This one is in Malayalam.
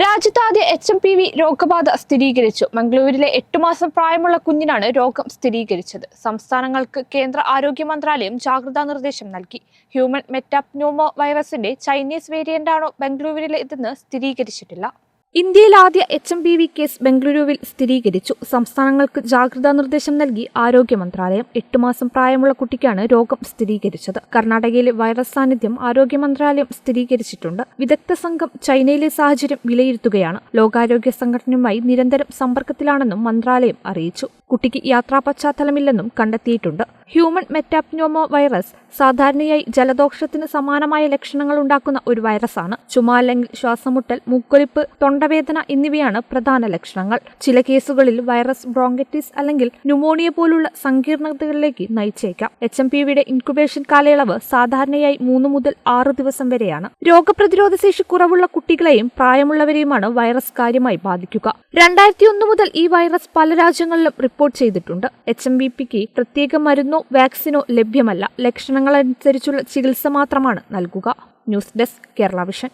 രാജ്യത്താദ്യ HMPV രോഗബാധ സ്ഥിരീകരിച്ചു. മംഗളൂരുവിലെ 8 മാസം പ്രായമുള്ള കുഞ്ഞിനാണ് രോഗം സ്ഥിരീകരിച്ചത്. സംസ്ഥാനങ്ങൾക്ക് കേന്ദ്ര ആരോഗ്യ മന്ത്രാലയം ജാഗ്രതാ നിർദ്ദേശം നൽകി. ഹ്യൂമൻ മെറ്റാപ്ന്യൂമോ വൈറസിന്റെ ചൈനീസ് വേരിയന്റാണോ ബംഗളൂരുവിലേതെന്ന് സ്ഥിരീകരിച്ചിട്ടില്ല. ഇന്ത്യയിൽ ആദ്യ HMPV കേസ് ബംഗളൂരുവിൽ സ്ഥിരീകരിച്ചു. സംസ്ഥാനങ്ങൾക്ക് ജാഗ്രതാ നിർദ്ദേശം നൽകി ആരോഗ്യ മന്ത്രാലയം. 8 മാസം പ്രായമുള്ള കുട്ടിക്കാണ് രോഗം സ്ഥിരീകരിച്ചത്. കർണാടകയിലെ വൈറസ് സാന്നിധ്യം ആരോഗ്യ മന്ത്രാലയം സ്ഥിരീകരിച്ചിട്ടുണ്ട്. വിദഗ്ധ സംഘം ചൈനയിലെ സാഹചര്യം വിലയിരുത്തുകയാണ്. ലോകാരോഗ്യ സംഘടനയുമായി നിരന്തരം സമ്പർക്കത്തിലാണെന്നും മന്ത്രാലയം അറിയിച്ചു. കുട്ടിക്ക് യാത്രാ പശ്ചാത്തലമില്ലെന്നും കണ്ടെത്തിയിട്ടുണ്ട്. ഹ്യൂമൻ മെറ്റാപ്ന്യൂമോ വൈറസ് സാധാരണയായി ജലദോഷത്തിന് സമാനമായ ലക്ഷണങ്ങൾ ഉണ്ടാക്കുന്ന ഒരു വൈറസാണ്. ചുമ അല്ലെങ്കിൽ ശ്വാസമുട്ടൽ, മൂക്കൊലിപ്പ്, തൊണ്ടവേദന എന്നിവയാണ് പ്രധാന ലക്ഷണങ്ങൾ. ചില കേസുകളിൽ വൈറസ് ബ്രോങ്കൈറ്റിസ് അല്ലെങ്കിൽ ന്യൂമോണിയ പോലുള്ള സങ്കീർണതകളിലേക്ക് നയിച്ചേക്കാം. HMPVയുടെ ഇൻക്യുബേഷൻ കാലയളവ് സാധാരണയായി 3 മുതൽ 6 ദിവസം വരെയാണ്. രോഗപ്രതിരോധ ശേഷി കുറവുള്ള കുട്ടികളെയും പ്രായമുള്ളവരെയുമാണ് വൈറസ് കാര്യമായി ബാധിക്കുക. 2001 മുതൽ ഈ വൈറസ് പല രാജ്യങ്ങളിലും റിപ്പോർട്ട് ചെയ്തിട്ടുണ്ട്. HMPVക്ക് പ്രത്യേക മരുന്നോ വാക്സിനോ ലഭ്യമല്ല. ലക്ഷണങ്ങളനുസരിച്ചുള്ള ചികിത്സ മാത്രമാണ് നൽകുക. News desk Kerala vision.